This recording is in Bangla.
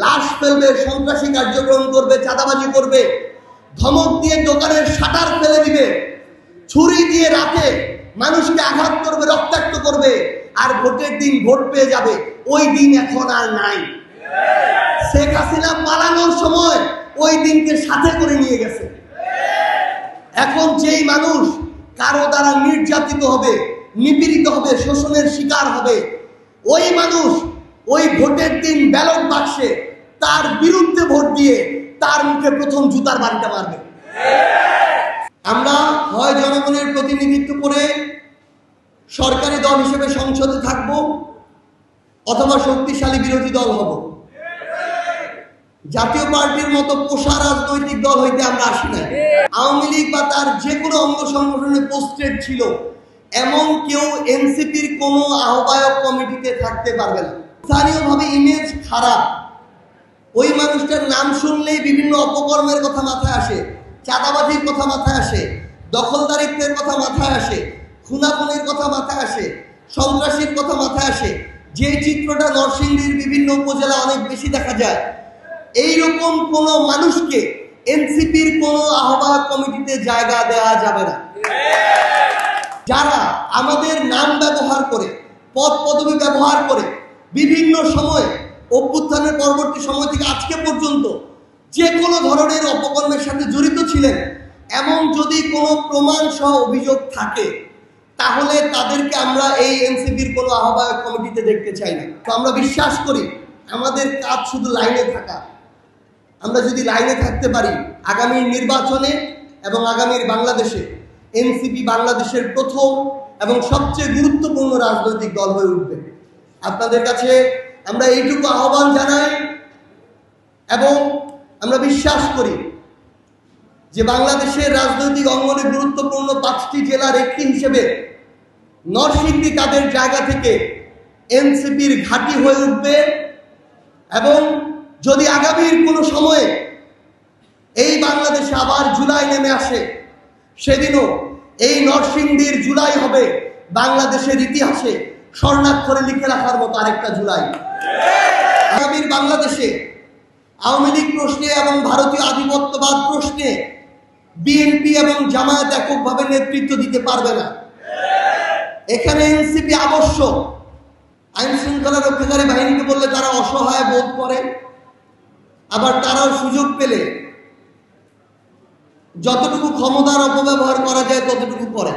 লাশ ফেলবে, সন্ত্রাসী কার্যক্রম করবে, চাঁদাবাজি করবে, ধমক দিয়ে দোকানের শাটার ফেলে দিবে, ছুরি দিয়ে রাতে মানুষকে আঘাত করবে, রক্তাক্ত করবে, আর ভোটের দিন ভোট পেয়ে যাবে। ওই দিন এখন আর নাই। শেখ হাসিনা পালানোর সময় ওই দিনকে সাথে করে নিয়ে গেছে। এখন যেই মানুষ কারো দ্বারা নির্যাতিত হবে, নিপীড়িত হবে, শোষণের শিকার হবে, ওই মানুষ ওই ভোটের দিন ব্যালট বাক্সে তার বিরুদ্ধে ভোট দিয়ে তার মুখে প্রথম জুতার বাড়িটা মারবে। আমরা হয় জনগণের প্রতিনিধিত্ব করে সরকারি দল হিসেবে সংসদে থাকব, অথবা শক্তিশালী বিরোধী দল হব। জাতীয় পার্টির মতো পোষা রাজনৈতিক দল হইতে আমরা আসি না। আওয়ামী লীগ বা তার যে কোনো অঙ্গ সংগঠনে পোস্টেড ছিল এমন কেউ এনসিপির কোনো আহ্বায়ক কমিটিতে থাকতে পারবে না। স্থানীয়ভাবে ইমেজ খারাপ, ওই মানুষটার নাম শুনলেই বিভিন্ন অপকর্মের কথা মাথায় আসে, চাঁদাবাজির কথা মাথায় আসে, দখলদারিত্বের কথা মাথায় আসে, খুনাখুনির কথা মাথায় আসে, সন্ত্রাসীর কথা মাথায় আসে। যে চিত্রটা নরসিংদীর বিভিন্ন উপজেলা অনেক বেশি দেখা যায়, এইরকম কোন মানুষকে এনসিপির কোন আহ্বায়ক কমিটিতে জায়গা দেওয়া যাবে না। যারা আমাদের নাম ব্যবহার করে, পদ পদবি ব্যবহার করে বিভিন্ন সময়ে, অভ্যুত্থানের পরবর্তী সময় থেকে আজকে পর্যন্ত যে কোনো ধরনের অপকর্মের সাথে জড়িত ছিলেন, এমন যদি কোনো প্রমাণ সহ অভিযোগ থাকে, তাহলে তাদেরকে আমরা এই এনসিপির কোনো আহ্বায়ক কমিটিতে দেখতে চাই না। তো আমরা বিশ্বাস করি আমাদের কাজ শুধু লাইনে থাকা। আমরা যদি লাইনে থাকতে পারি, আগামীর নির্বাচনে এবং আগামীর বাংলাদেশে এনসিপি বাংলাদেশের প্রথম এবং সবচেয়ে গুরুত্বপূর্ণ রাজনৈতিক দল হয়ে উঠবে। আপনাদের কাছে আমরা এইটুকু আহ্বান জানাই এবং আমরা বিশ্বাস করি যে বাংলাদেশের রাজনৈতিক অঙ্গনে গুরুত্বপূর্ণ 5টি জেলার একটি হিসেবে নরসিংদী তাদের জায়গা থেকে এনসিপির ঘাঁটি হয়ে উঠবে। এবং যদি আগামীর কোনো সময়ে এই বাংলাদেশে আবার জুলাই নেমে আসে, সেদিনও এই নরসিংদীর জুলাই হবে বাংলাদেশের ইতিহাসে স্বর্ণাক্ষরে লিখে রাখার মতো আরেকটা জুলাই। আগামীর বাংলাদেশে আওয়ামী লীগ প্রশ্নে এবং ভারতীয় আধিপত্যবাদ প্রশ্নে বিএনপি এবং জামায়াত এককভাবে নেতৃত্ব দিতে পারবে না। এখানে এনসিপি আবশ্যক। আইন শৃঙ্খলা রক্ষাকারী বাহিনীকে বললে তারা অসহায় বোধ করে, আবার তারাও সুযোগ পেলে যতটুকু ক্ষমতার অপব্যবহার করা যায় ততটুকু করে।